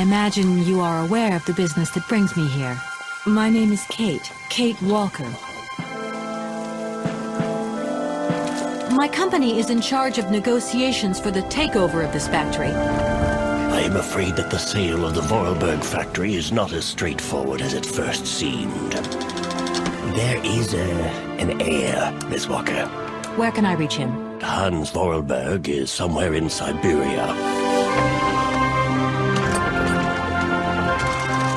imagine you are aware of the business that brings me here. My name is Kate Walker. My company is in charge of negotiations for the takeover of this factory. I am afraid that the sale of the Foralberg factory is not as straightforward as it first seemed. There is an heir, Miss Walker. Where can I reach him? Hans Foralberg is somewhere in Syberia.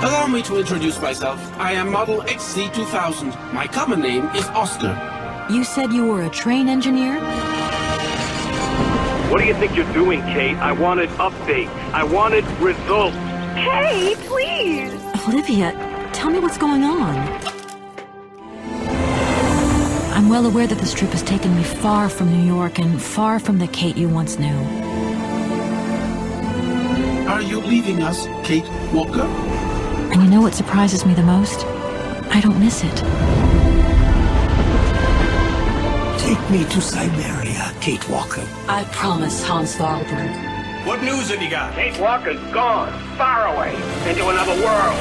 Allow me to introduce myself. I am Model XC2000. My common name is Oscar. You said you were a train engineer? What do you think you're doing, Kate? I wanted updates. I wanted results. Hey, please! Olivia, tell me what's going on. I'm well aware that this trip has taken me far from New York and far from the Kate you once knew. Are you leaving us, Kate Walker? And you know what surprises me the most? I don't miss it. Take me to Syberia, Kate Walker. I promise, Hans Foralberg. What news have you got? Kate Walker's gone, far away, into another world.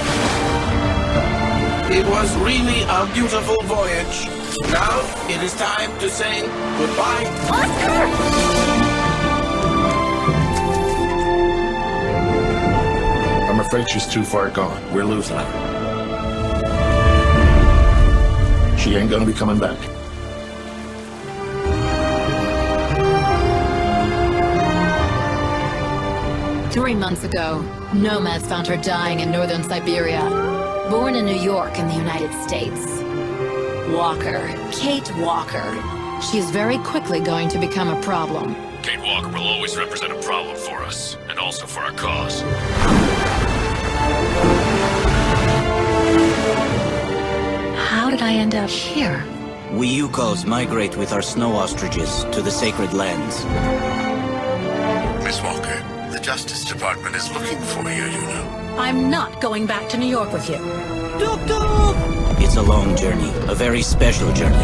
It was really a beautiful voyage. Now it is time to say goodbye. Oscar! I'm afraid she's too far gone. We're losing her. She ain't gonna be coming back. Three months ago, nomads found her dying in northern Siberia. Born in New York in the United States. Walker. Kate Walker. She is very quickly going to become a problem. Kate Walker will always represent a problem for us, and also for our cause. How did I end up here? We Yukos migrate with our snow ostriches to the sacred lands. Miss Walker, the Justice Department is looking for you, you know. I'm not going back to New York with you. It's a long journey, a very special journey.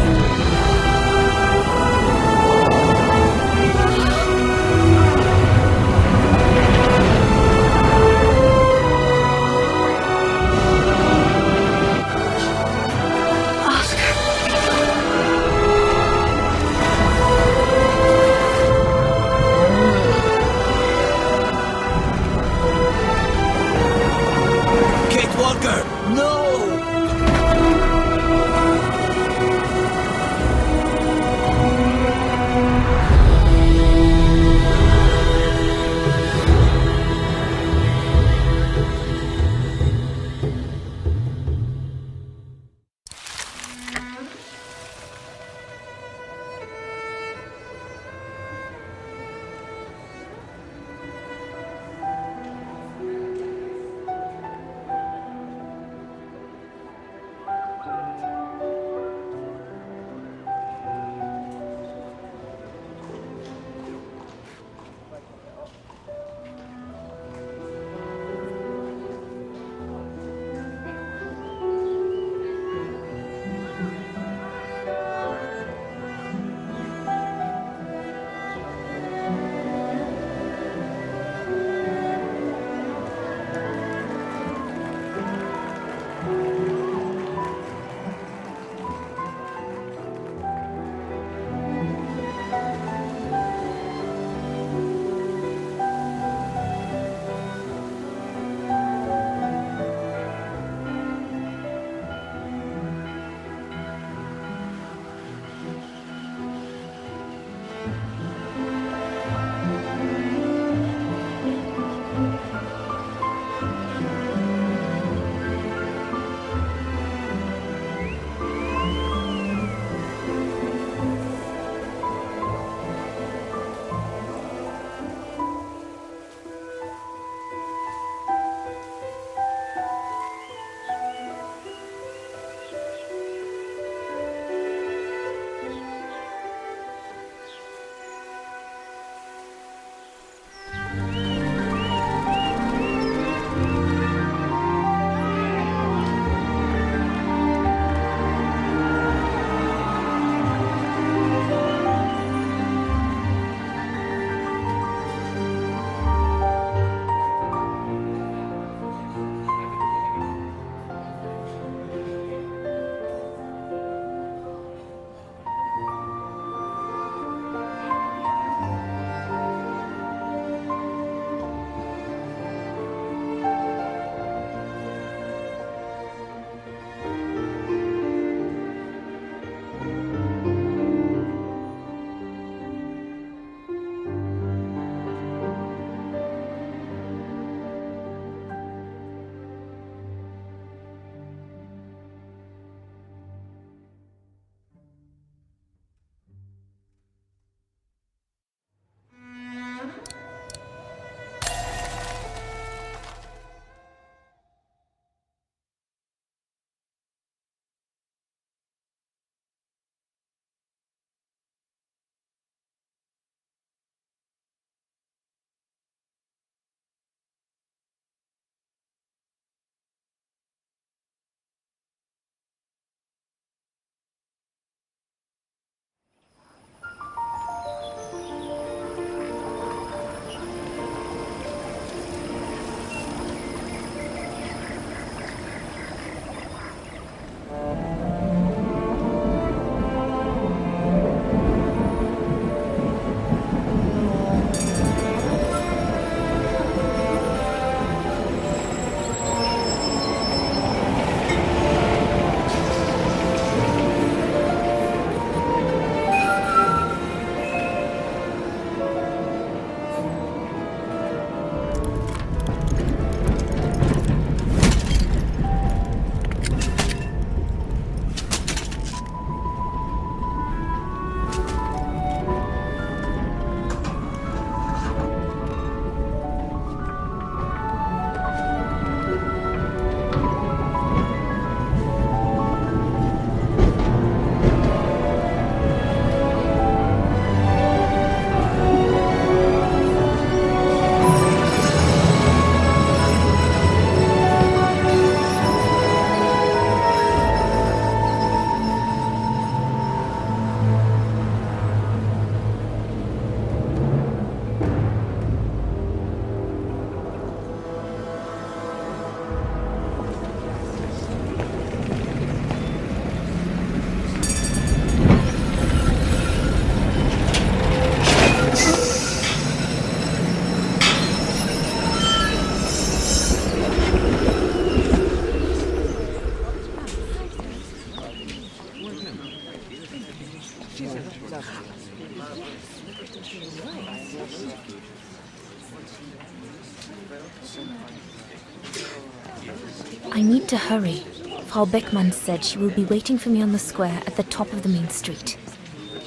I need to hurry. Frau Beckmann said she will be waiting for me on the square at the top of the main street.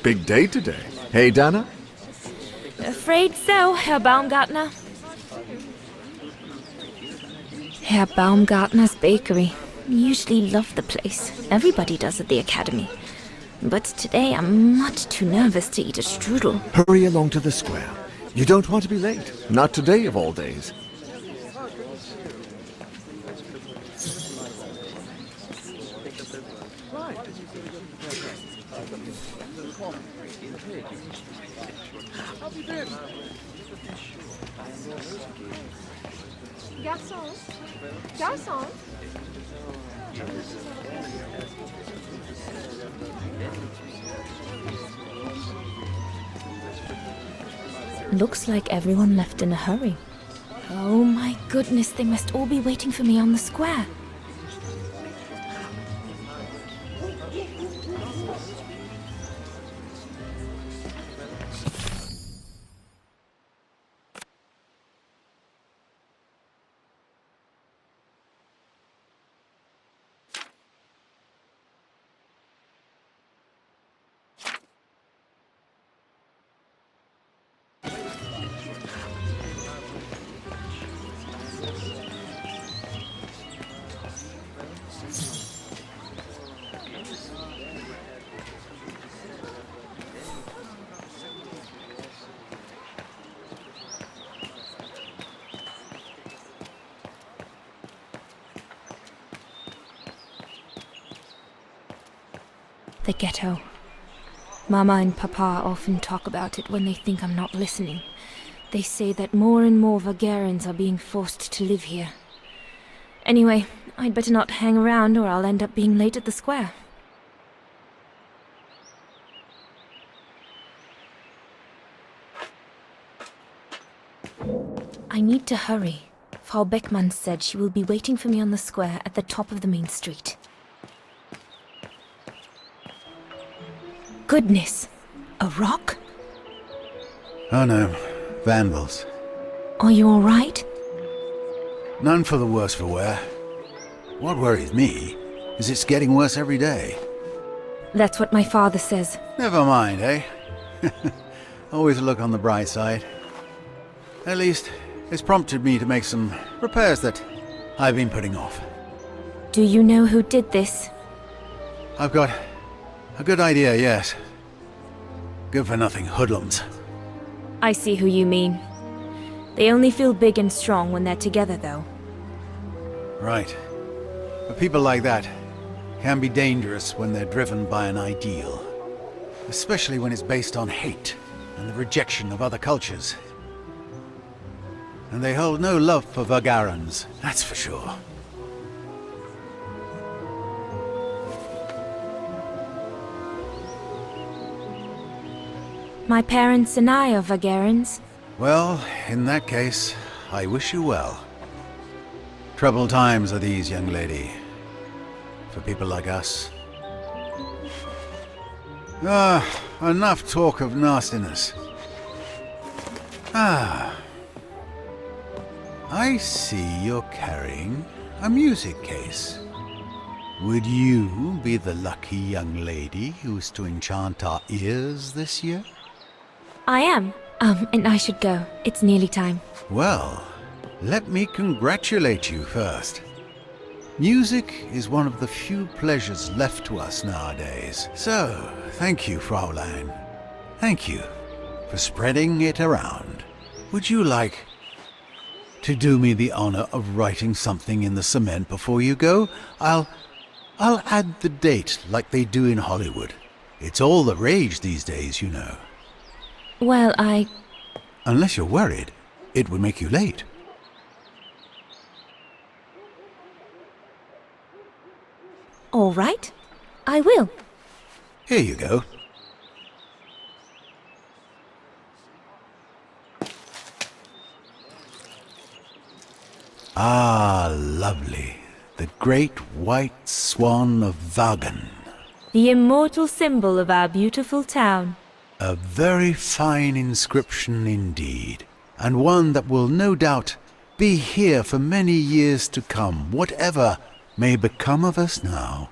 Big day today. Hey, Dana? Afraid so, Herr Baumgartner. Herr Baumgartner's bakery. Usually love the place. Everybody does at the academy. But today I'm much too nervous to eat a strudel. Hurry along to the square. You don't want to be late. Not today of all days. Garçon. Garçon. Looks like everyone left in a hurry. Oh my goodness, they must all be waiting for me on the square. The ghetto. Mama and Papa often talk about it when they think I'm not listening. They say that more and more Wagerens are being forced to live here. Anyway, I'd better not hang around or I'll end up being late at the square. I need to hurry. Frau Beckmann said she will be waiting for me on the square at the top of the main street. Goodness! A rock? Oh no, vandals. Are you alright? None for the worse for wear. What worries me is it's getting worse every day. That's what my father says. Never mind, eh? Always look on the bright side. At least, it's prompted me to make some repairs that I've been putting off. Do you know who did this? I've got a good idea, yes. Good-for-nothing hoodlums. I see who you mean. They only feel big and strong when they're together, though. Right. But people like that can be dangerous when they're driven by an ideal. Especially when it's based on hate and the rejection of other cultures. And they hold no love for Wagerens, that's for sure. My parents and I are Wagerens. Well, in that case, I wish you well. Troubled times are these, young lady. For people like us. Enough talk of nastiness. I see you're carrying a music case. Would you be the lucky young lady who's to enchant our ears this year? I am. And I should go. It's nearly time. Well, let me congratulate you first. Music is one of the few pleasures left to us nowadays. So, thank you, Fraulein. Thank you for spreading it around. Would you like to do me the honor of writing something in the cement before you go? I'll add the date like they do in Hollywood. It's all the rage these days, you know. Well, Unless you're worried, it would make you late. All right. I will. Here you go. Ah, lovely. The great white swan of Wagen. The immortal symbol of our beautiful town. A very fine inscription indeed, and one that will no doubt be here for many years to come, whatever may become of us now.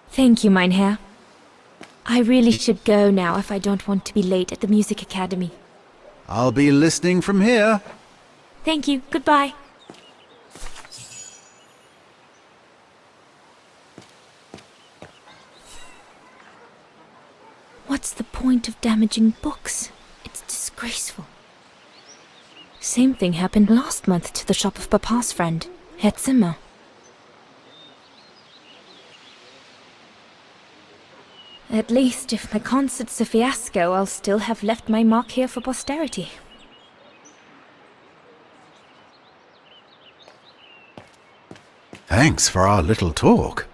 Thank you, mein Herr. I really should go now if I don't want to be late at the music academy. I'll be listening from here. Thank you. Goodbye. What's the point of damaging books? It's disgraceful. Same thing happened last month to the shop of Papa's friend, Herr Zimmer. At least, if my concert's a fiasco, I'll still have left my mark here for posterity. Thanks for our little talk.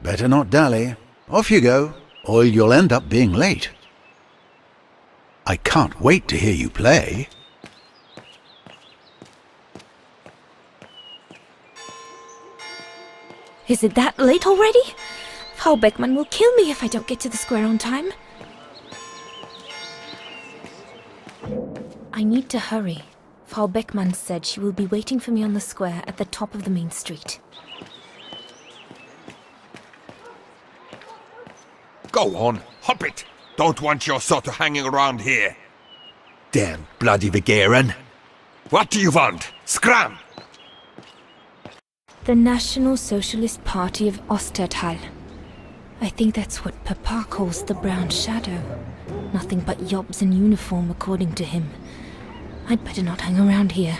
Better not dally. Off you go, or you'll end up being late. I can't wait to hear you play. Is it that late already? Frau Beckmann will kill me if I don't get to the square on time. I need to hurry. Frau Beckmann said she will be waiting for me on the square at the top of the main street. Go on, hop it! Don't want your sort of hanging around here. Damn bloody Wagenes. What do you want? Scram! The National Socialist Party of Ostertal. I think that's what Papa calls the brown shadow. Nothing but yobs in uniform, according to him. I'd better not hang around here.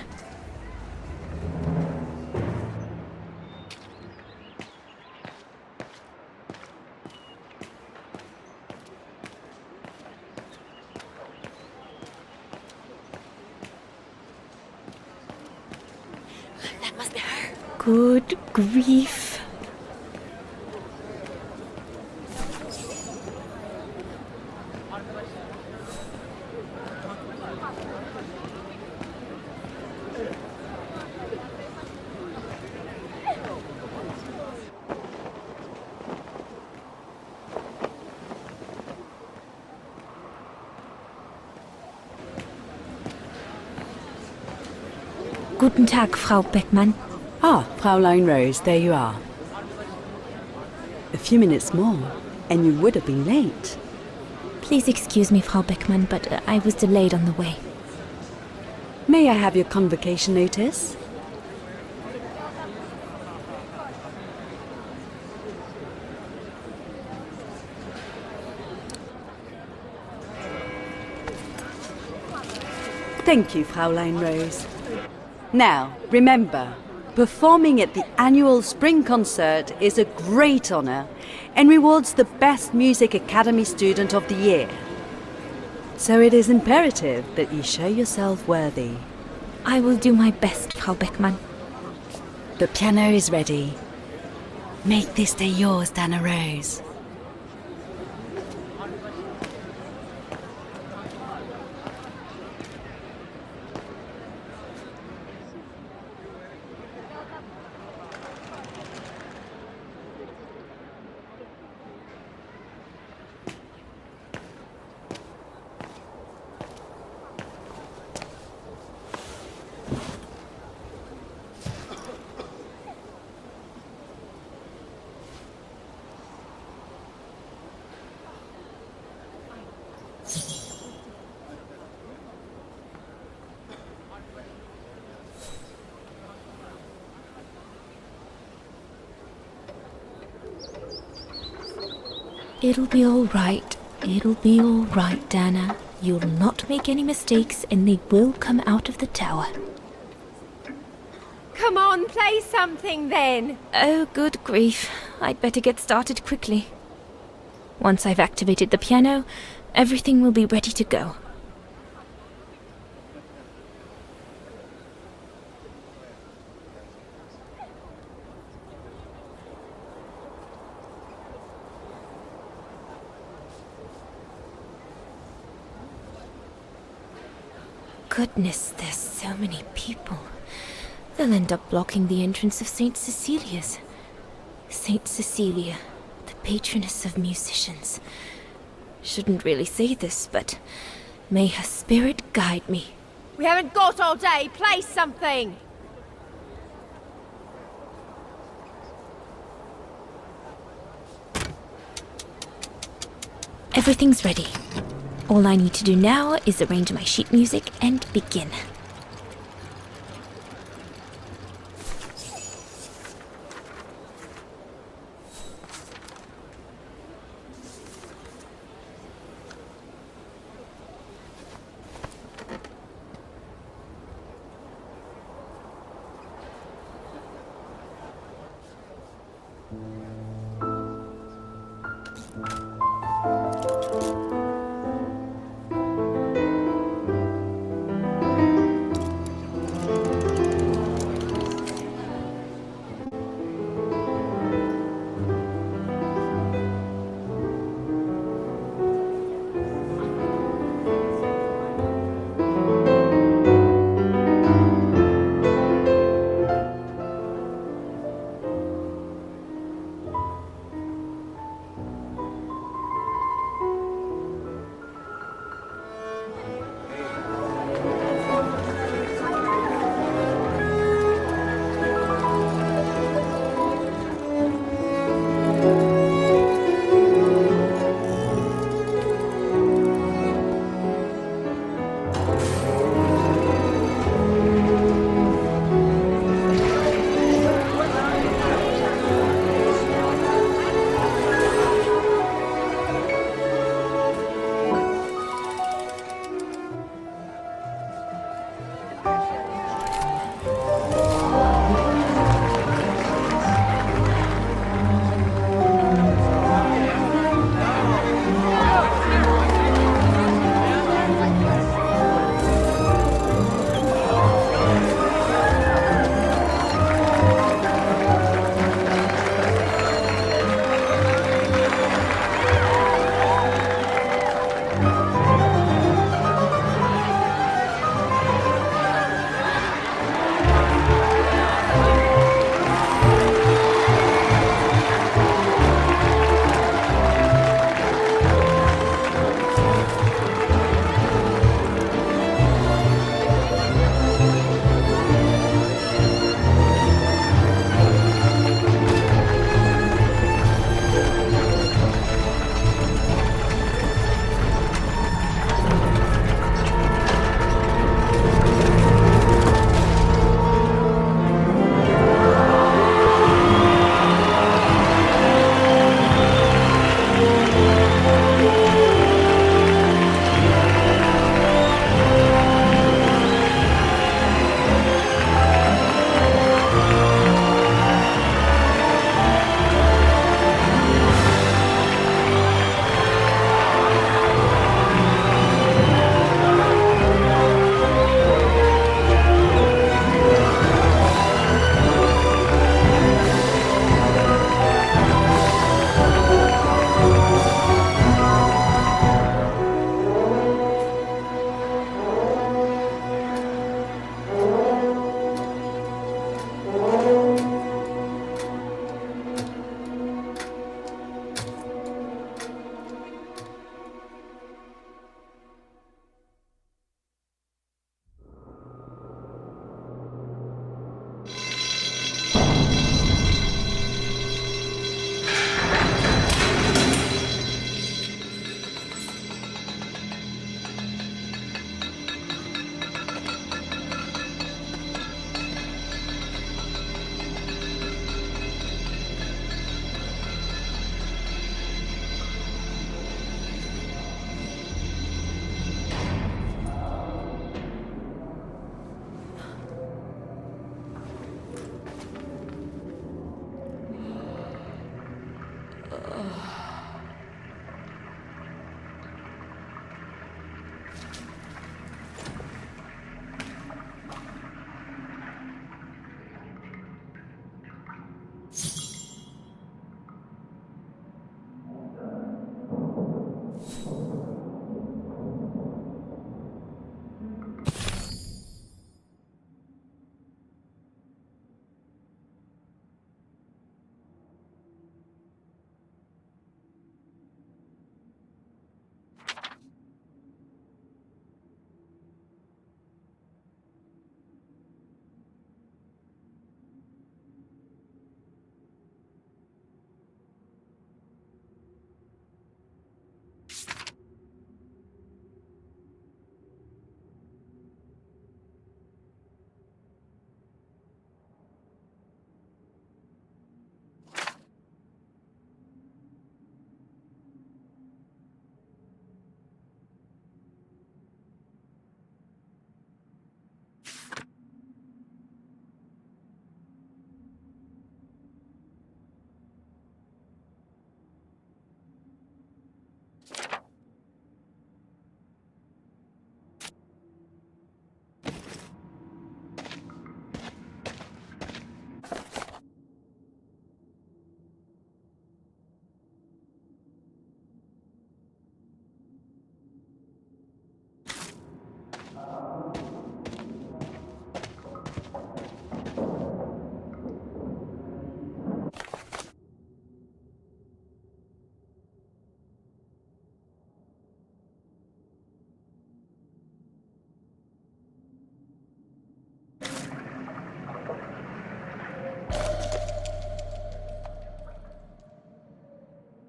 That must be her. Good grief. Guten Tag, Frau Beckmann. Ah, Fraulein Rose, there you are. A few minutes more, and you would have been late. Please excuse me, Frau Beckmann, but I was delayed on the way. May I have your convocation notice? Thank you, Fraulein Rose. Now, remember, performing at the annual spring concert is a great honor and rewards the best Music Academy student of the year. So it is imperative that you show yourself worthy. I will do my best, Frau Beckmann. The piano is ready. Make this day yours, Dana Rose. It'll be all right. It'll be all right, Dana. You'll not make any mistakes, and they will come out of the tower. Come on, play something then. Oh, good grief. I'd better get started quickly. Once I've activated the piano, everything will be ready to go. Goodness, there's so many people. They'll end up blocking the entrance of St. Cecilia's. St. Cecilia, the patroness of musicians. Shouldn't really say this, but may her spirit guide me. We haven't got all day. Play something. Everything's ready. All I need to do now is arrange my sheet music and begin.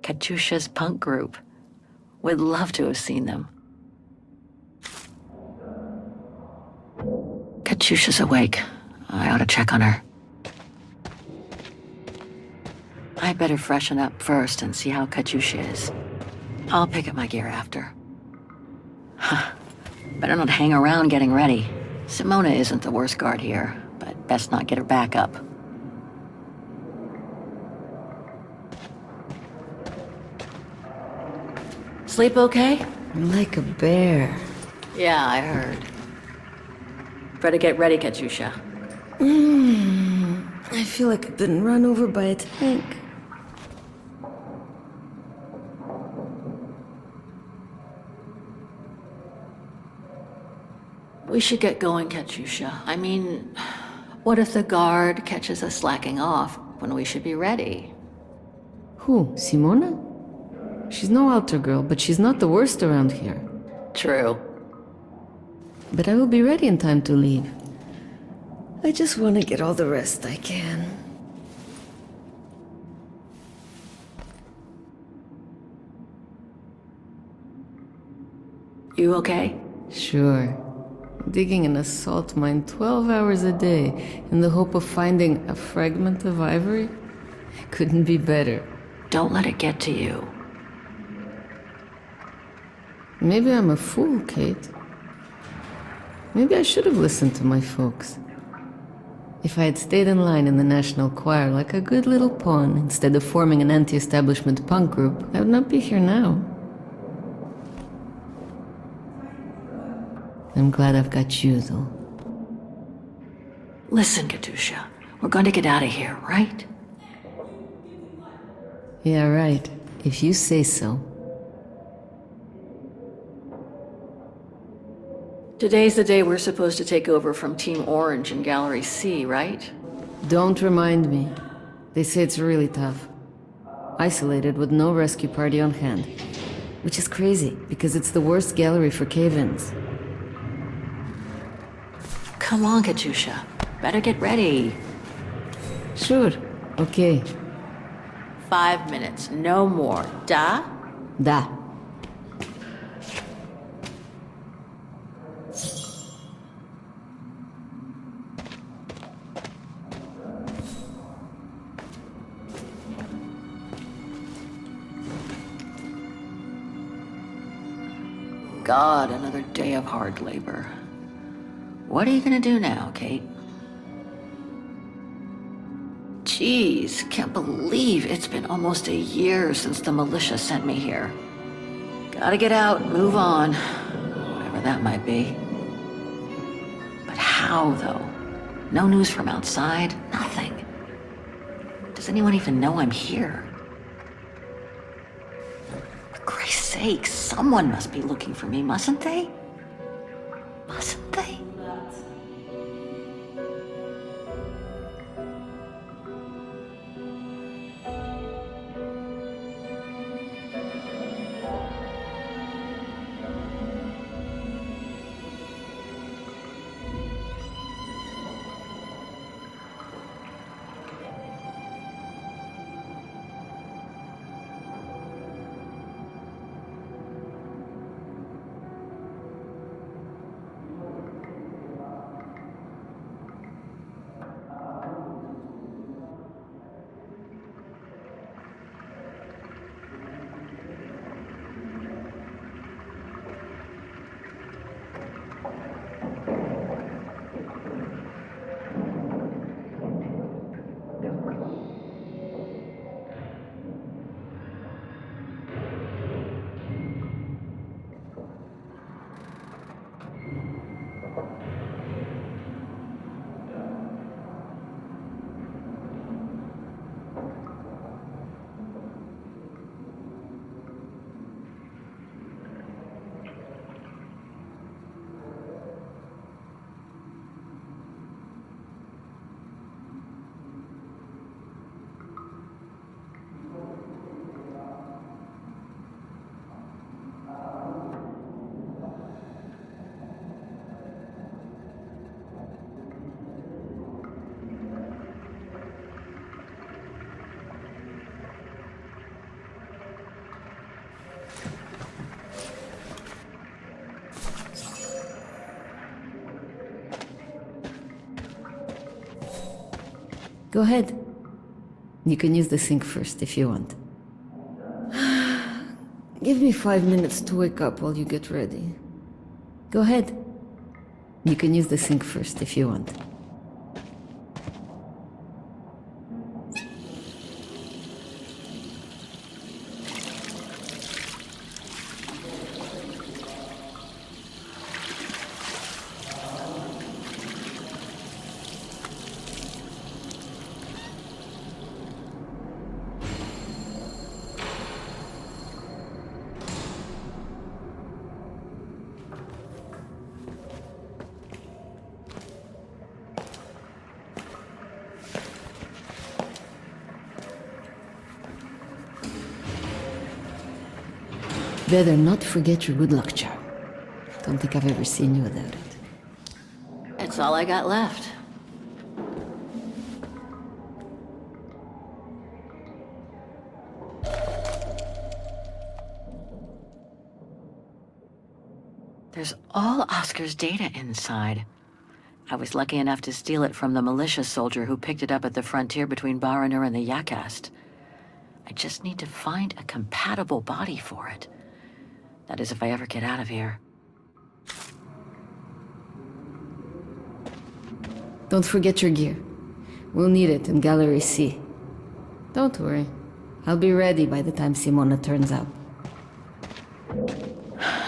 Katyusha's punk group. Would love to have seen them. Katyusha's awake. I ought to check on her. I'd better freshen up first and see how Katyusha is. I'll pick up my gear after. Better not hang around getting ready. Simona isn't the worst guard here, but best not get her back up. Sleep okay? Like a bear. Yeah, I heard. Better get ready, Katyusha. I feel like I've been run over by a tank. We should get going, Katyusha. I mean, what if the guard catches us slacking off when we should be ready? Who? Simona? She's no altar girl, but she's not the worst around here. True. But I will be ready in time to leave. I just want to get all the rest I can. You okay? Sure. Digging an assault mine 12 hours a day in the hope of finding a fragment of ivory? Couldn't be better. Don't let it get to you. Maybe I'm a fool, Kate. Maybe I should have listened to my folks. If I had stayed in line in the National Choir like a good little pawn instead of forming an anti-establishment punk group, I would not be here now. I'm glad I've got you, though. Listen, Katyusha. We're going to get out of here, right? Yeah, right. If you say so. Today's the day we're supposed to take over from Team Orange in Gallery C, right? Don't remind me. They say it's really tough. Isolated with no rescue party on hand. Which is crazy, because it's the worst gallery for cave-ins. Come on, Katyusha. Better get ready. Sure. Okay. 5 minutes, no more. Da? Da. God, another day of hard labor. What are you gonna do now, Kate? Jeez, can't believe it's been almost a year since the militia sent me here. Gotta get out, move on, whatever that might be. But how, though? No news from outside, nothing. Does anyone even know I'm here? For Christ's sake, someone must be looking for me, mustn't they? Mustn't they? Go ahead. You can use the sink first if you want. Give me 5 minutes to wake up while you get ready. Go ahead. You can use the sink first if you want. Better not forget your good luck charm. Don't think I've ever seen you without it. It's all I got left. There's all Oscar's data inside. I was lucky enough to steal it from the militia soldier who picked it up at the frontier between Baranur and the Yakast. I just need to find a compatible body for it. That is, if I ever get out of here. Don't forget your gear. We'll need it in Gallery C. Don't worry. I'll be ready by the time Simona turns up.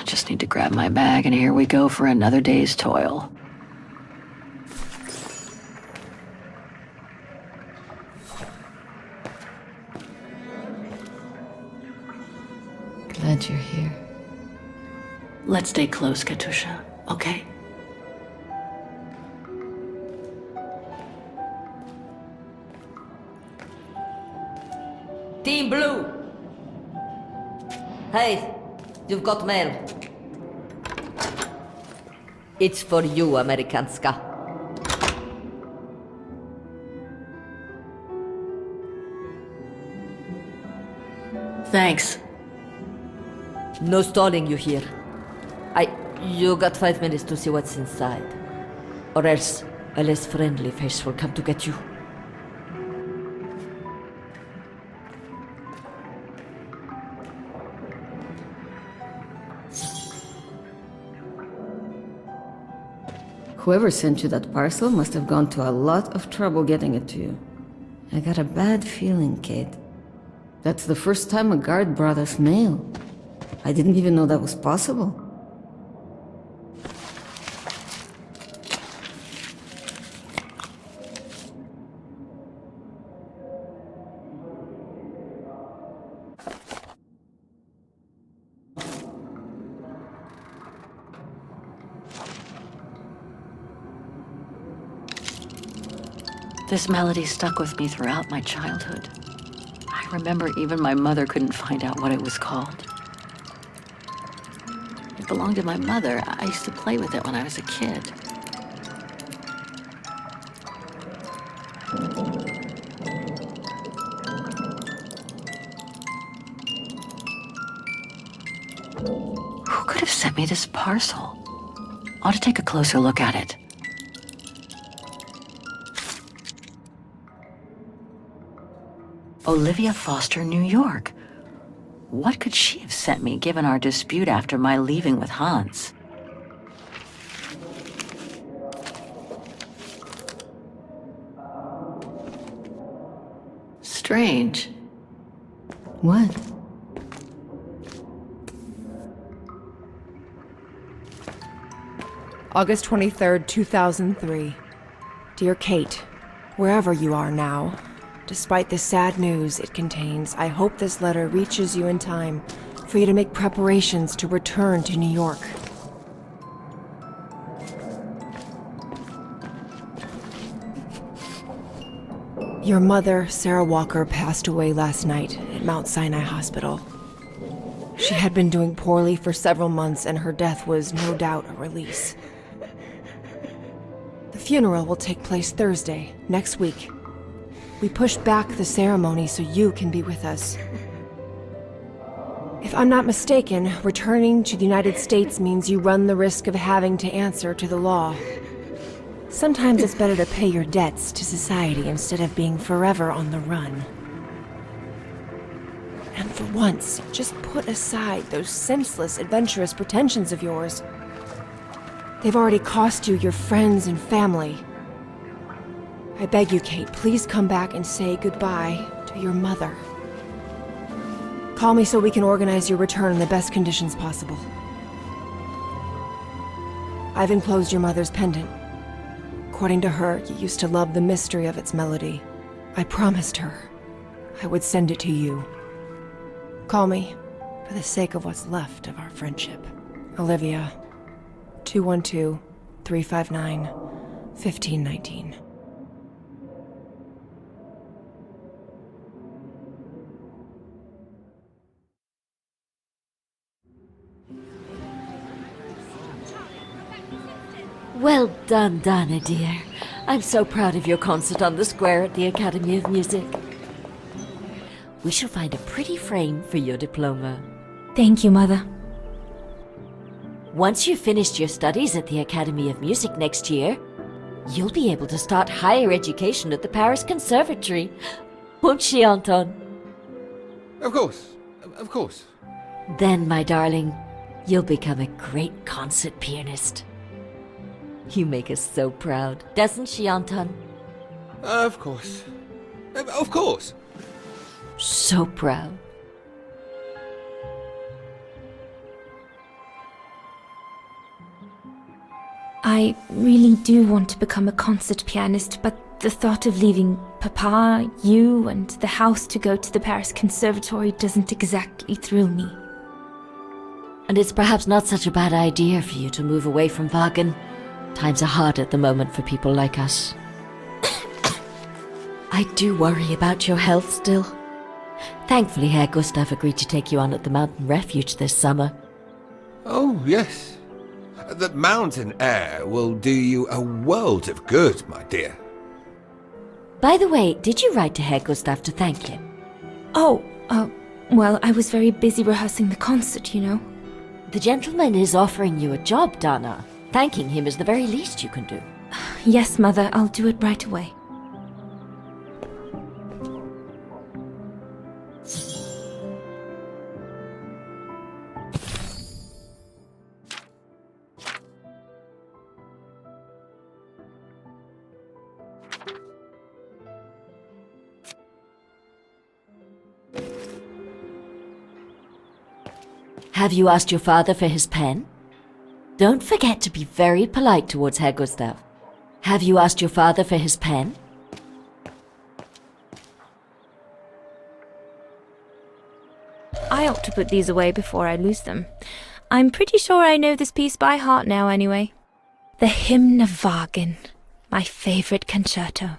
Just need to grab my bag, and here we go for another day's toil. Glad you're here. Let's stay close, Katusha, okay? Team Blue! Hey, you've got mail. It's for you, Amerikanska. Thanks. No stalling you here. You got 5 minutes to see what's inside. Or else a less friendly face will come to get you. Whoever sent you that parcel must have gone to a lot of trouble getting it to you. I got a bad feeling, Kate. That's the first time a guard brought us mail. I didn't even know that was possible. This melody stuck with me throughout my childhood. I remember even my mother couldn't find out what it was called. It belonged to my mother. I used to play with it when I was a kid. Who could have sent me this parcel? Ought to take a closer look at it. Olivia Foster, New York. What could she have sent me, given our dispute after my leaving with Hans? Strange. What? August 23rd, 2003. Dear Kate, wherever you are now, despite the sad news it contains, I hope this letter reaches you in time for you to make preparations to return to New York. Your mother, Sarah Walker, passed away last night at Mount Sinai Hospital. She had been doing poorly for several months, and her death was no doubt a release. The funeral will take place Thursday, next week. We pushed back the ceremony so you can be with us. If I'm not mistaken, returning to the United States means you run the risk of having to answer to the law. Sometimes it's better to pay your debts to society instead of being forever on the run. And for once, just put aside those senseless, adventurous pretensions of yours. They've already cost you your friends and family. I beg you, Kate, please come back and say goodbye to your mother. Call me so we can organize your return in the best conditions possible. I've enclosed your mother's pendant. According to her, you used to love the mystery of its melody. I promised her I would send it to you. Call me, for the sake of what's left of our friendship. Olivia, 212-359-1519. Well done, Donna, dear. I'm so proud of your concert on the square at the Academy of Music. We shall find a pretty frame for your diploma. Thank you, Mother. Once you've finished your studies at the Academy of Music next year, you'll be able to start higher education at the Paris Conservatory. Won't she, Anton? Of course. Of course. Then, my darling, you'll become a great concert pianist. You make us so proud, doesn't she, Anton? Of course. Of course. So proud. I really do want to become a concert pianist, but the thought of leaving Papa, you, and the house to go to the Paris Conservatory doesn't exactly thrill me. And it's perhaps not such a bad idea for you to move away from Wagen. Times are hard at the moment for people like us. I do worry about your health still. Thankfully, Herr Gustav agreed to take you on at the mountain refuge this summer. Oh, yes. The mountain air will do you a world of good, my dear. By the way, did you write to Herr Gustav to thank him? Oh, well, I was very busy rehearsing the concert, you know. The gentleman is offering you a job, Donna. Thanking him is the very least you can do. Yes, Mother, I'll do it right away. Have you asked your father for his pen? Don't forget to be very polite towards Herr Gustav. Have you asked your father for his pen? I ought to put these away before I lose them. I'm pretty sure I know this piece by heart now anyway. The Hymn of Wagen, my favorite concerto.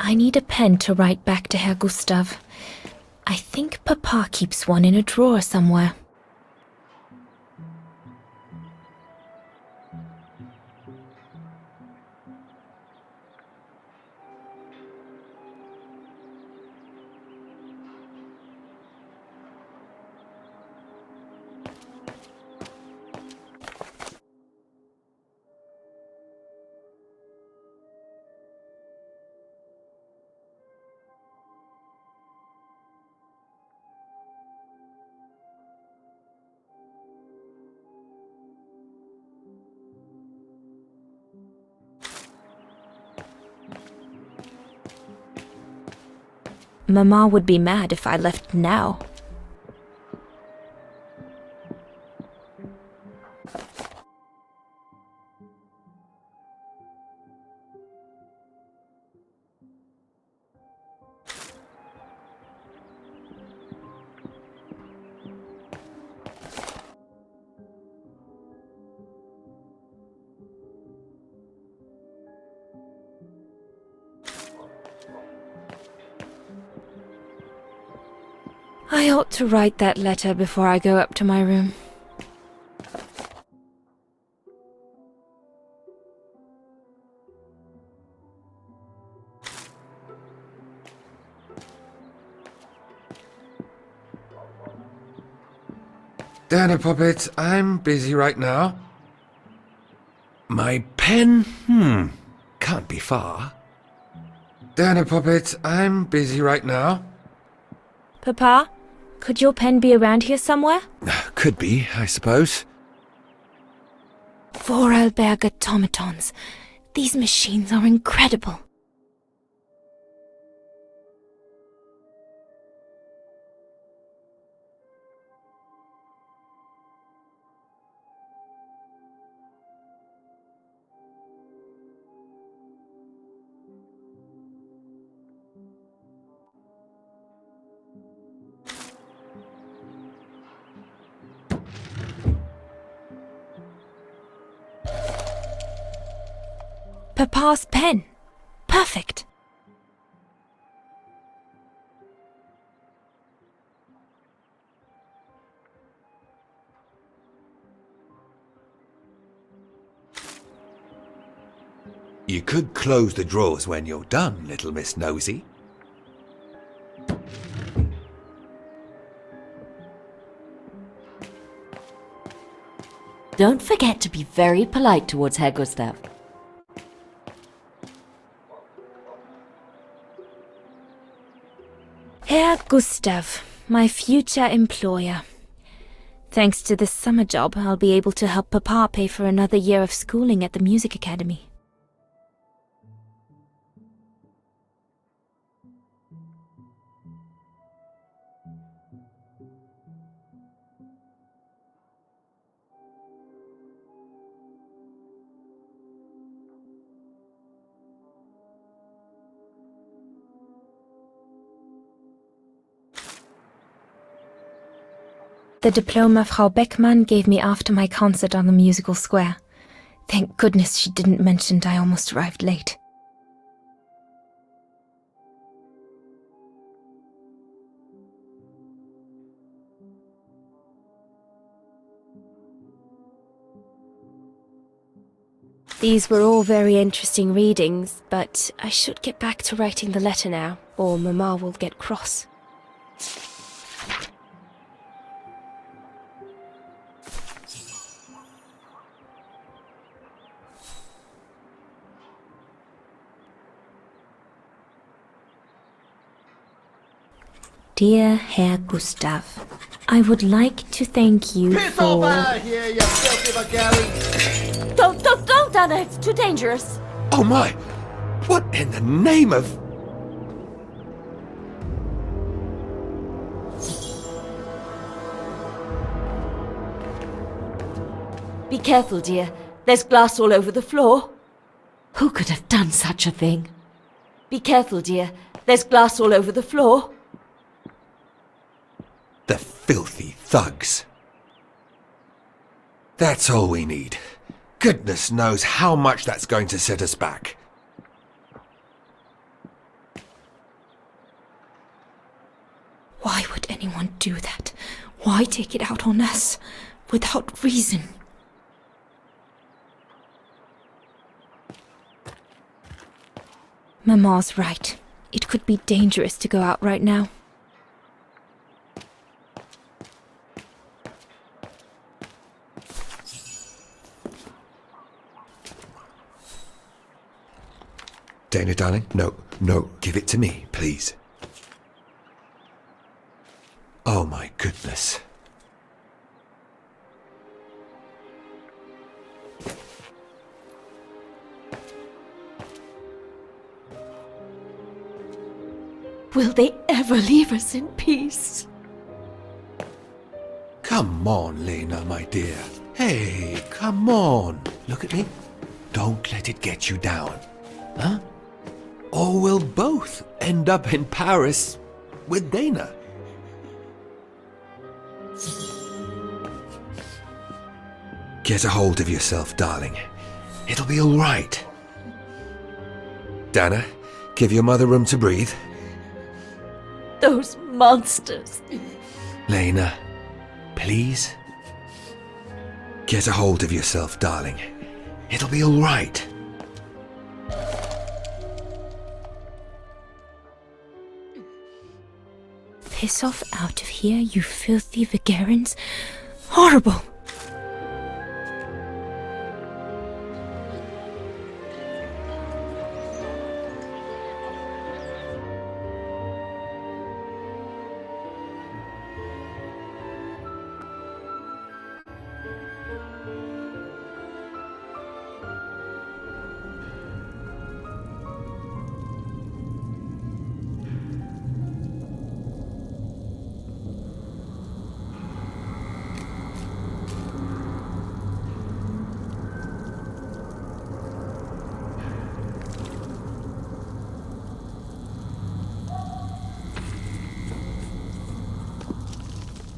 I need a pen to write back to Herr Gustav. I think Papa keeps one in a drawer somewhere. Mama would be mad if I left now. I ought to write that letter before I go up to my room. Dana Puppet, I'm busy right now. My pen? Can't be far. Dana Puppet, I'm busy right now. Papa, could your pen be around here somewhere? Could be, I suppose. Foralberg automatons. These machines are incredible. Papa's pen. Perfect. You could close the drawers when you're done, little Miss Nosy. Don't forget to be very polite towards Herr Gustav. Herr Gustav, my future employer. Thanks to this summer job, I'll be able to help Papa pay for another year of schooling at the music academy. The diploma Frau Beckmann gave me after my concert on the musical square. Thank goodness she didn't mention I almost arrived late. These were all very interesting readings, but I should get back to writing the letter now, or Mama will get cross. Dear Herr Gustav, I would like to thank you Piss off for... out of here, you filthy McGarry! Don't, Anna, it's too dangerous. Oh my! What in the name of... Be careful, dear. There's glass all over the floor. Who could have done such a thing? Be careful, dear. There's glass all over the floor. The filthy thugs. That's all we need. Goodness knows how much that's going to set us back. Why would anyone do that? Why take it out on us? Without reason. Mama's right. It could be dangerous to go out right now. Dana, darling, no, give it to me, please. Oh my goodness. Will they ever leave us in peace? Come on, Lena, my dear. Hey, come on. Look at me. Don't let it get you down. Huh? Or we'll both end up in Paris with Dana. Get a hold of yourself, darling. It'll be all right. Dana, give your mother room to breathe. Those monsters. Lena, please. Get a hold of yourself, darling. It'll be all right. Piss off out of here, you filthy Wagenes. Horrible!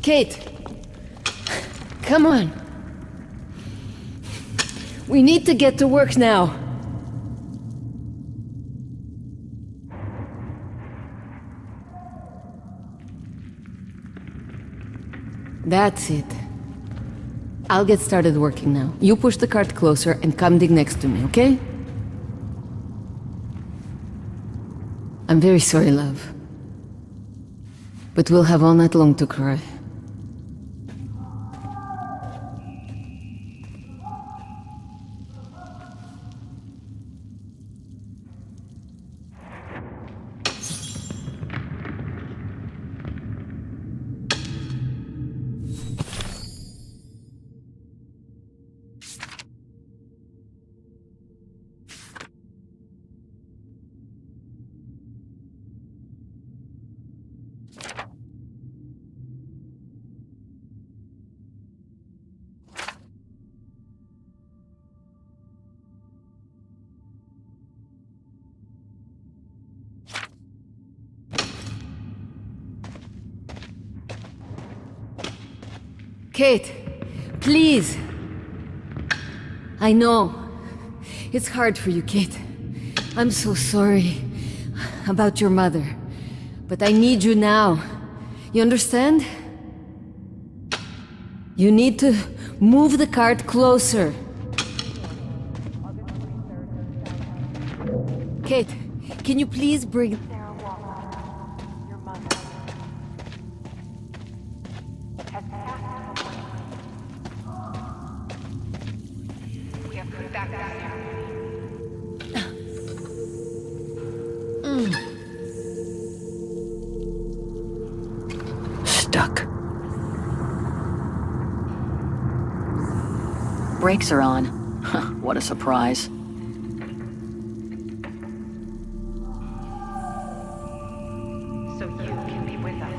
Kate! Come on! We need to get to work now! That's it. I'll get started working now. You push the cart closer and come dig next to me, okay? I'm very sorry, love. But we'll have all night long to cry. Kate, please. I know. It's hard for you, Kate. I'm so sorry about your mother. But I need you now. You understand? You need to move the cart closer. Kate, can you please bring... Stuck. Brakes are on. What a surprise. So you can be with us.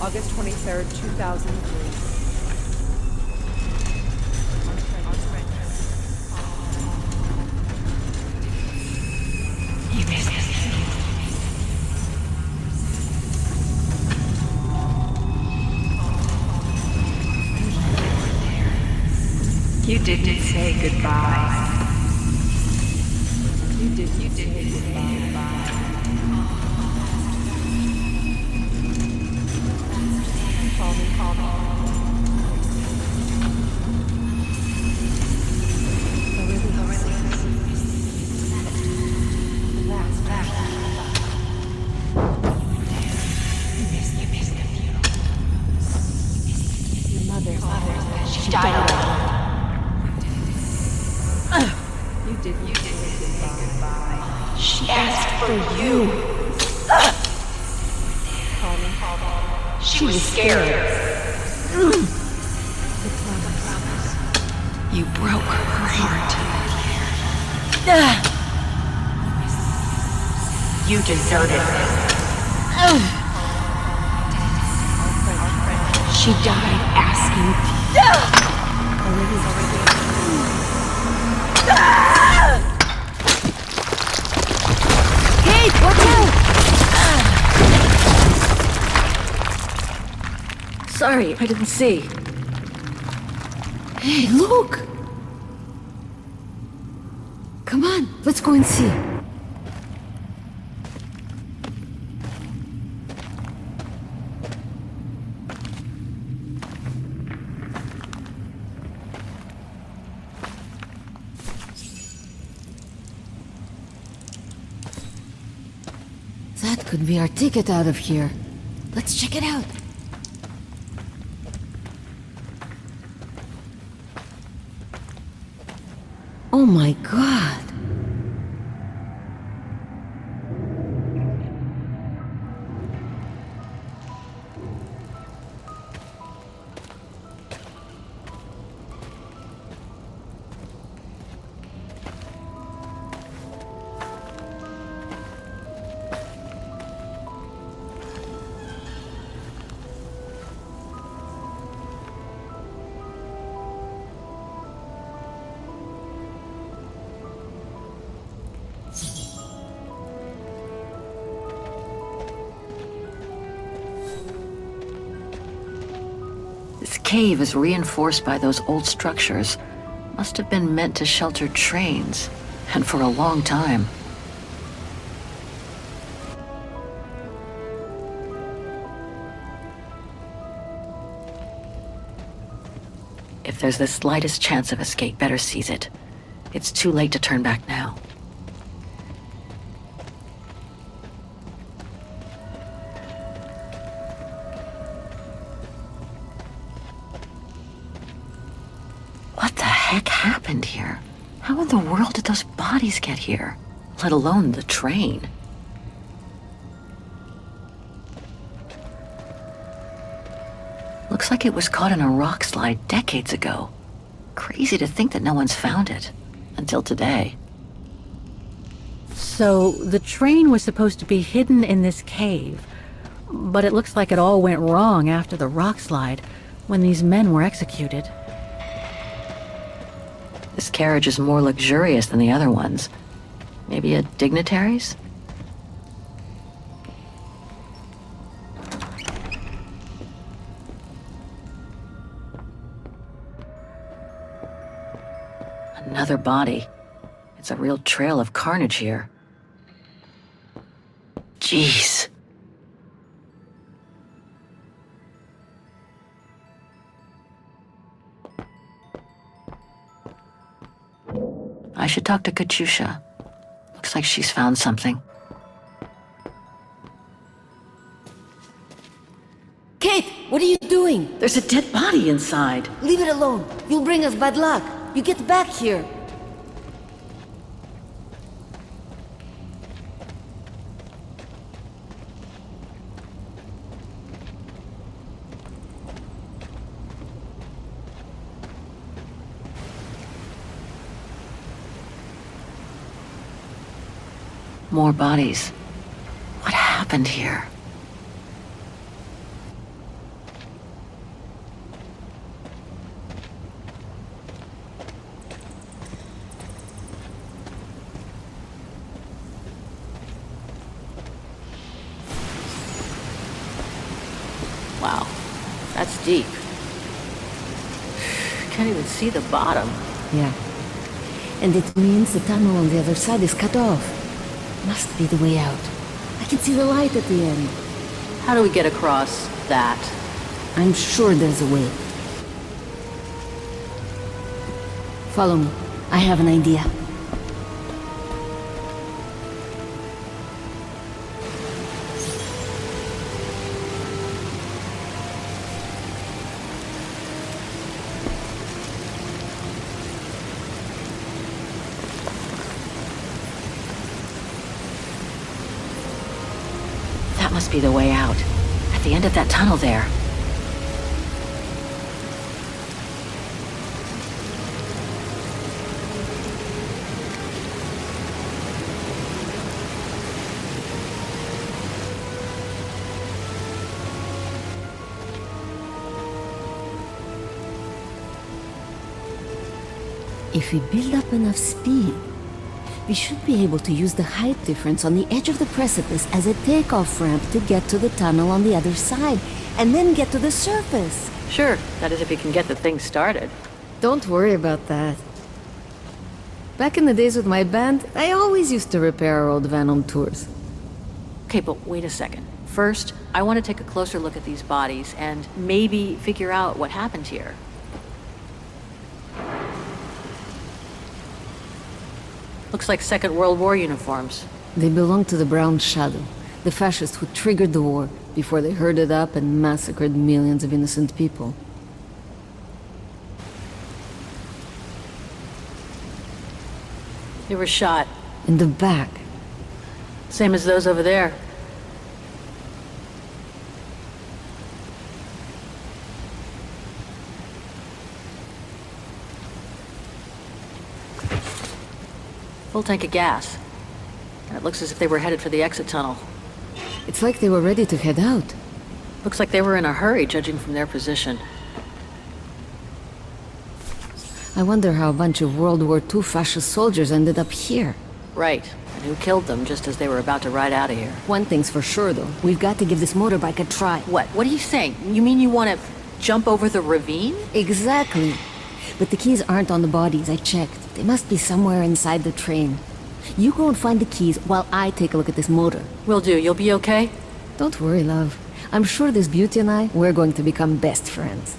August 23rd, 2003. You didn't say goodbye. You didn't say goodbye. Call me. She died. You didn't say goodbye. She asked for you. She was scared. You broke her heart. You deserted her. She died asking. Kate, watch out! Sorry, I didn't see. Hey, look! Come on, let's go and see. That could be our ticket out of here. Let's check it out. Oh my God! This cave is reinforced by those old structures. Must have been meant to shelter trains, and for a long time. If there's the slightest chance of escape, better seize it. It's too late to turn back now. What the heck happened here? How in the world did those bodies get here? Let alone the train. Looks like it was caught in a rock slide decades ago. Crazy to think that no one's found it. Until today. So, the train was supposed to be hidden in this cave. But it looks like it all went wrong after the rock slide, when these men were executed. This carriage is more luxurious than the other ones. Maybe a dignitary's? Another body. It's a real trail of carnage here. Jeez. I should talk to Katyusha. Looks like she's found something. Kate, what are you doing? There's a dead body inside. Leave it alone. You'll bring us bad luck. You get back here. More bodies. What happened here? Wow, that's deep. can't even see the bottom. Yeah. And it means the tunnel on the other side is cut off. Must be the way out. I can see the light at the end. How do we get across that? I'm sure there's a way. Follow me. I have an idea. That must be the way out. At the end of that tunnel there. If we build up enough speed, we should be able to use the height difference on the edge of the precipice as a takeoff ramp to get to the tunnel on the other side, and then get to the surface. Sure, that is if you can get the thing started. Don't worry about that. Back in the days with my band, I always used to repair our old van on tours. Okay, but wait a second. First, I want to take a closer look at these bodies and maybe figure out what happened here. Looks like Second World War uniforms. They belong to the Brown Shadow, the fascists who triggered the war before they herded up and massacred millions of innocent people. They were shot. In the back. Same as those over there. Full tank of gas. And it looks as if they were headed for the exit tunnel. It's like they were ready to head out. Looks like they were in a hurry, judging from their position. I wonder how a bunch of World War II fascist soldiers ended up here. Right. And who killed them just as they were about to ride out of here. One thing's for sure, though. We've got to give this motorbike a try. What? What are you saying? You mean you want to jump over the ravine? Exactly. But the keys aren't on the bodies, I checked. They must be somewhere inside the train. You go and find the keys while I take a look at this motor. Will do. You'll be okay? Don't worry, love. I'm sure this beauty and I, we're going to become best friends.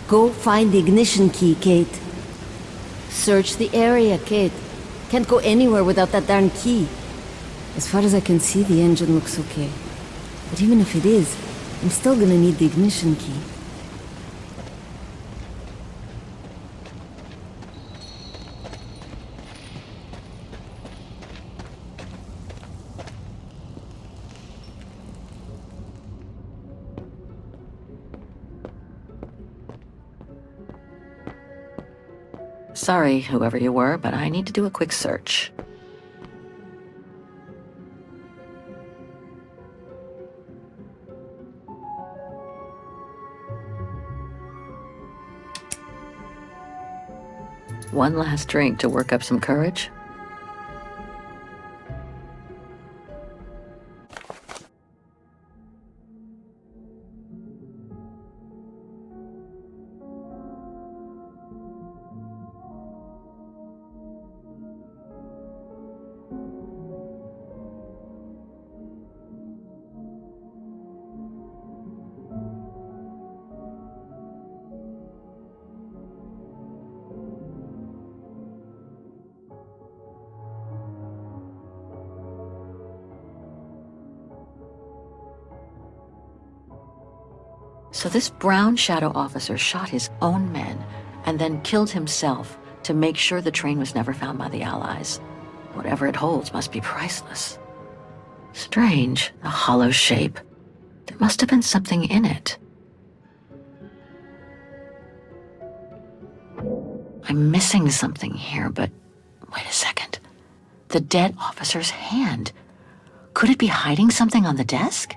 Go find the ignition key, Kate. Search the area, Kate. Can't go anywhere without that darn key. As far as I can see, the engine looks okay. But even if it is, I'm still gonna need the ignition key. Sorry, whoever you were, but I need to do a quick search. One last drink to work up some courage. So this Brown Shadow officer shot his own men and then killed himself to make sure the train was never found by the Allies. Whatever it holds must be priceless. Strange, the hollow shape. There must have been something in it. I'm missing something here, but wait a second. The dead officer's hand. Could it be hiding something on the desk?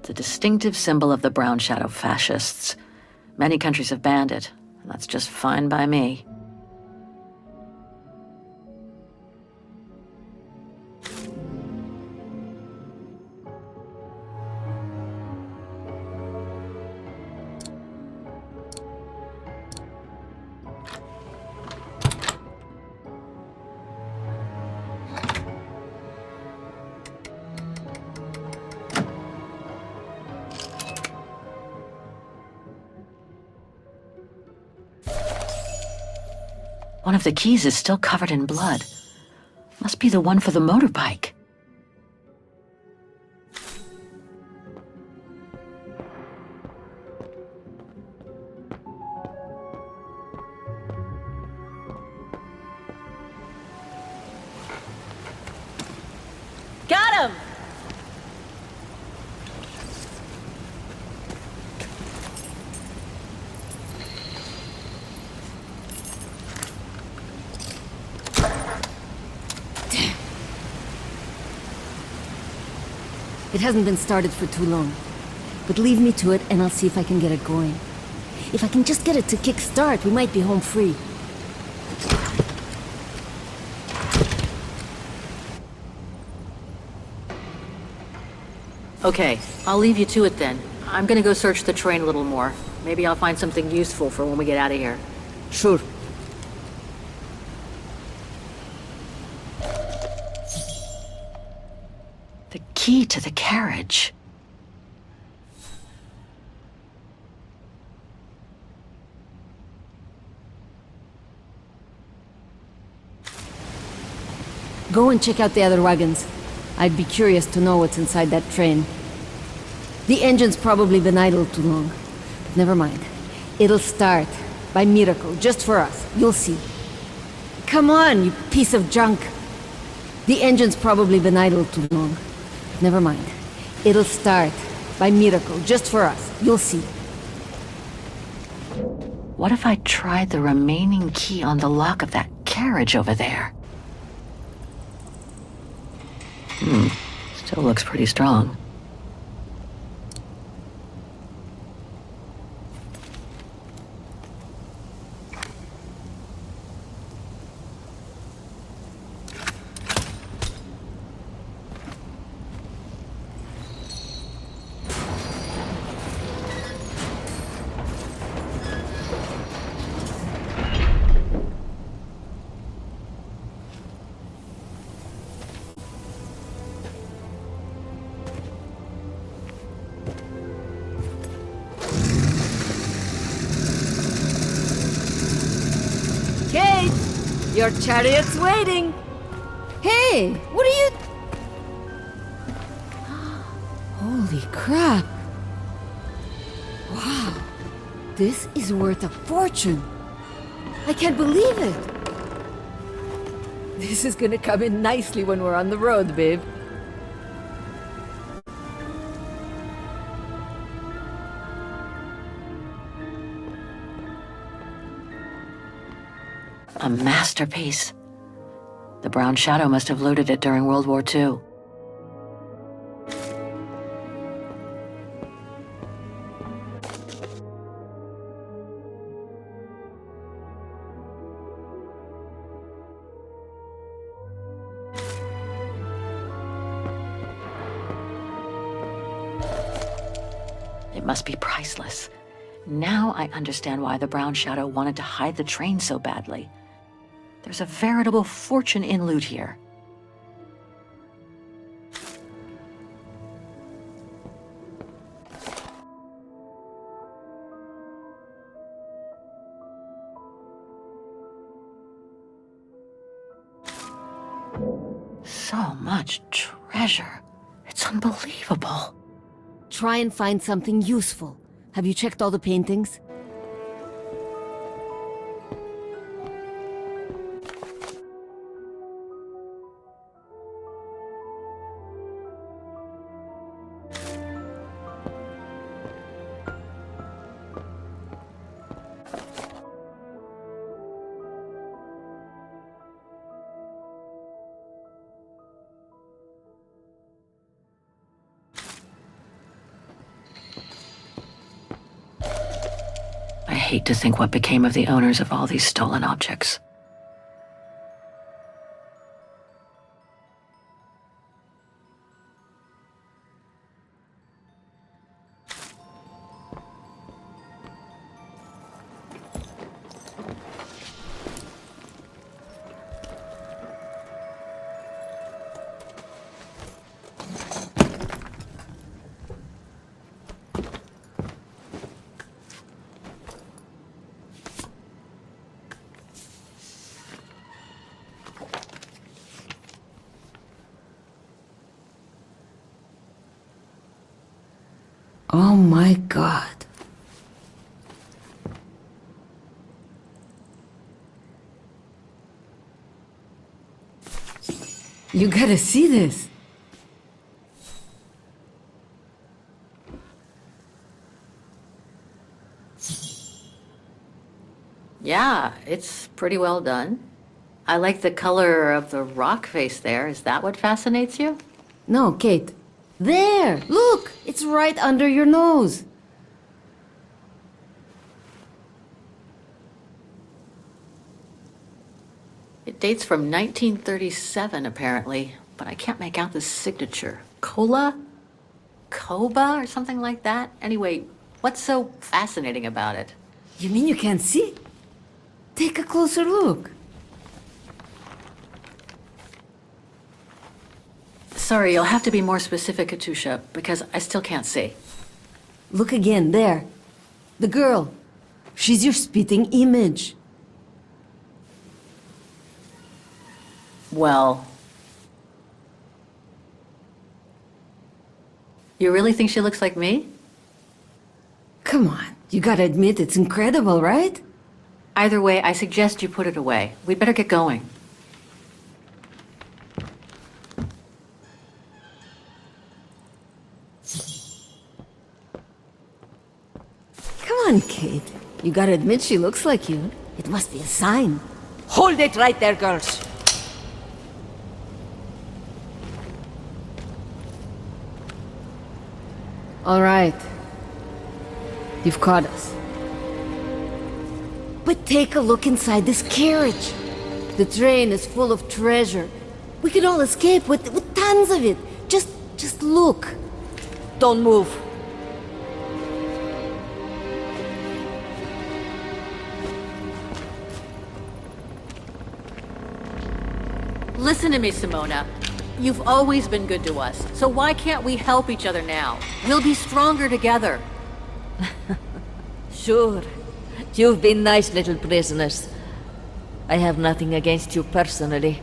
It's a distinctive symbol of the brown shadow fascists. Many countries have banned it, and that's just fine by me. One of the keys is still covered in blood. Must be the one for the motorbike. Got him! It hasn't been started for too long. But leave me to it and I'll see if I can get it going. If I can just get it to kick-start, we might be home free. Okay, I'll leave you to it then. I'm gonna go search the train a little more. Maybe I'll find something useful for when we get out of here. Sure. The key to the carriage. Go and check out the other wagons. I'd be curious to know what's inside that train. The engine's probably been idle too long. But never mind. It'll start. By miracle. Just for us. You'll see. Come on, you piece of junk. The engine's probably been idle too long. But never mind. It'll start. By miracle. Just for us. You'll see. What if I tried the remaining key on the lock of that carriage over there? Still looks pretty strong. Kate! Your chariot's waiting! Hey! What are you... Holy crap! Wow! This is worth a fortune! I can't believe it! This is gonna come in nicely when we're on the road, babe. A masterpiece. The Brown Shadow must have looted it during World War II. It must be priceless. Now I understand why the Brown Shadow wanted to hide the train so badly. There's a veritable fortune in loot here. So much treasure. It's unbelievable. Try and find something useful. Have you checked all the paintings? hate to think what became of the owners of all these stolen objects. Oh my god. You gotta see this. Yeah, it's pretty well done. I like the color of the rock face there. Is that what fascinates you? No, Kate. There! Look! It's right under your nose. It dates from 1937, apparently, but I can't make out the signature. Cola? Koba or something like that? Anyway, what's so fascinating about it? You mean you can't see? Take a closer look. Sorry, you'll have to be more specific, Katusha, because I still can't see. Look again, there. The girl. She's your spitting image. Well... You really think she looks like me? Come on, you gotta admit it's incredible, right? Either way, I suggest you put it away. We'd better get going. Come on, Kate. You gotta admit she looks like you. It must be a sign. Hold it right there, girls. All right. You've caught us. But take a look inside this carriage. The train is full of treasure. We could all escape with tons of it. Just look. Don't move. Listen to me, Simona. You've always been good to us, so why can't we help each other now? We'll be stronger together. Sure. You've been nice little prisoners. I have nothing against you personally.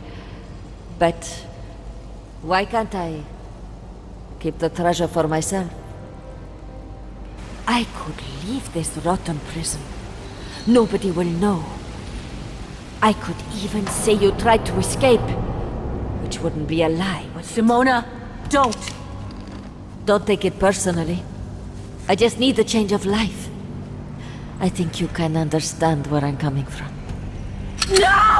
But why can't I keep the treasure for myself? I could leave this rotten prison. Nobody will know. I could even say you tried to escape, which wouldn't be a lie. Simona, don't! Don't take it personally. I just need a change of life. I think you can understand where I'm coming from. No!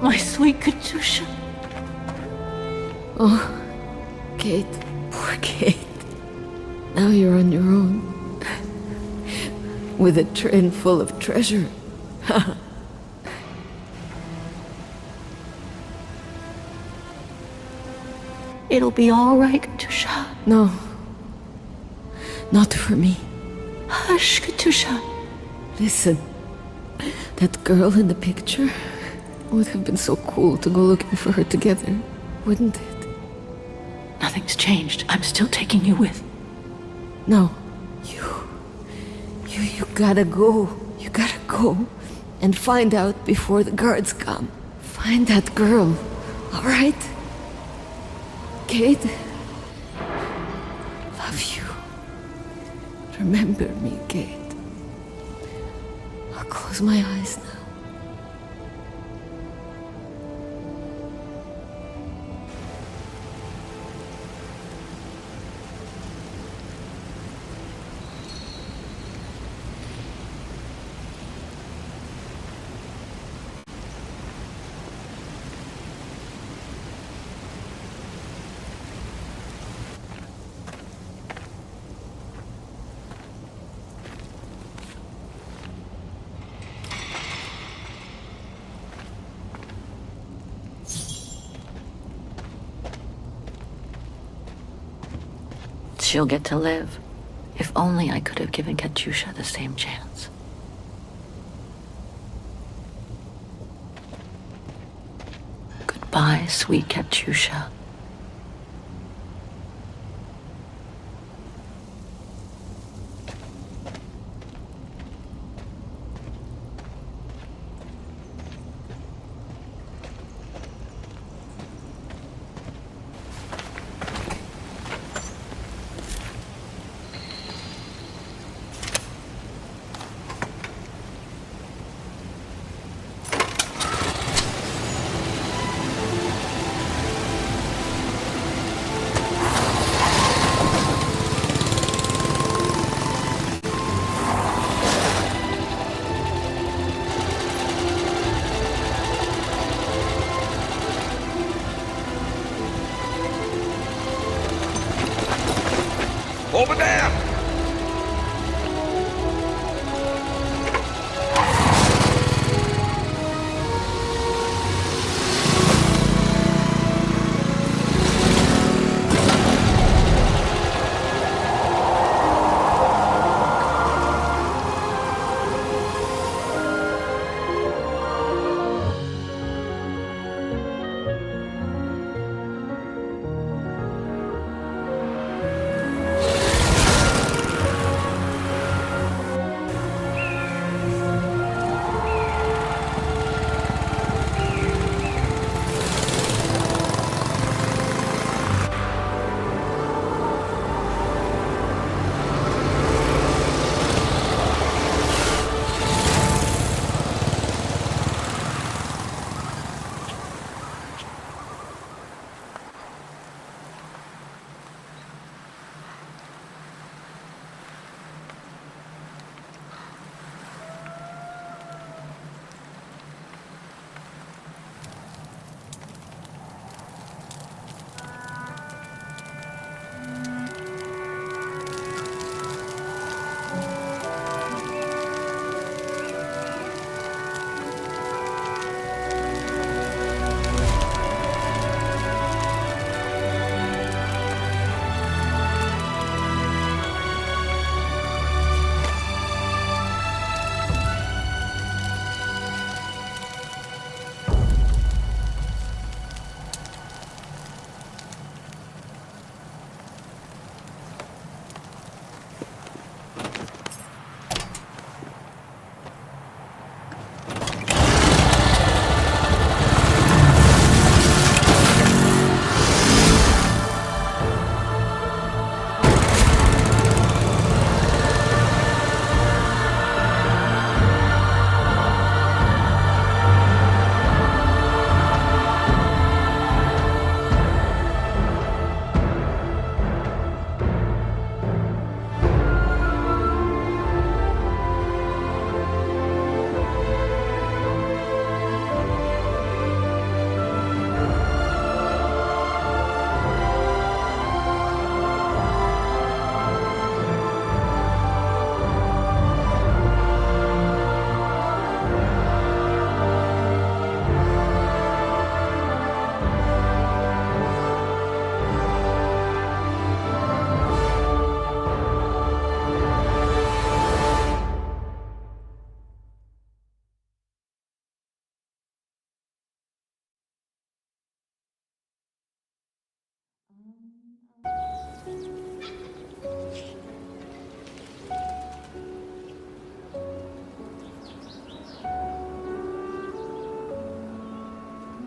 My sweet Katusha. Oh, Kate. Poor Kate. Now you're on your own. With a train full of treasure. It'll be all right, Katusha. No. Not for me. Hush, Katusha. Listen. That girl in the picture would have been so cool to go looking for her together, wouldn't it? Nothing's changed. I'm still taking you with. No. You gotta go. You gotta go and find out before the guards come. Find that girl, all right? Kate? Love you. Remember me, Kate. I'll close my eyes now. She'll get to live. If only I could have given Katyusha the same chance. Goodbye, sweet Katyusha. Over there!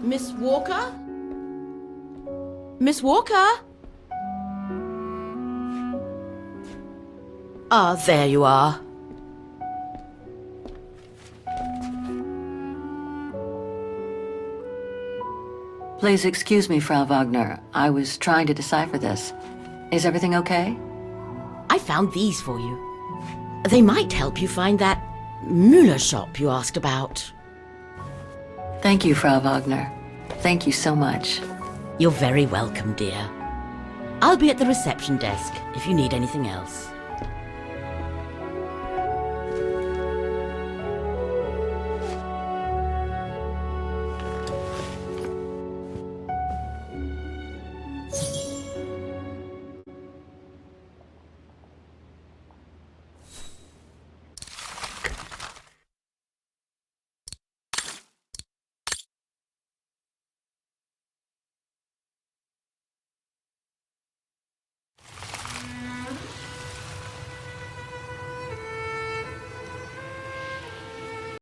Miss Walker? Miss Walker? Ah, there you are. Please excuse me, Frau Wagner. I was trying to decipher this. Is everything okay? I found these for you. They might help you find that Müller shop you asked about. Thank you, Frau Wagner. Thank you so much. You're very welcome, dear. I'll be at the reception desk if you need anything else.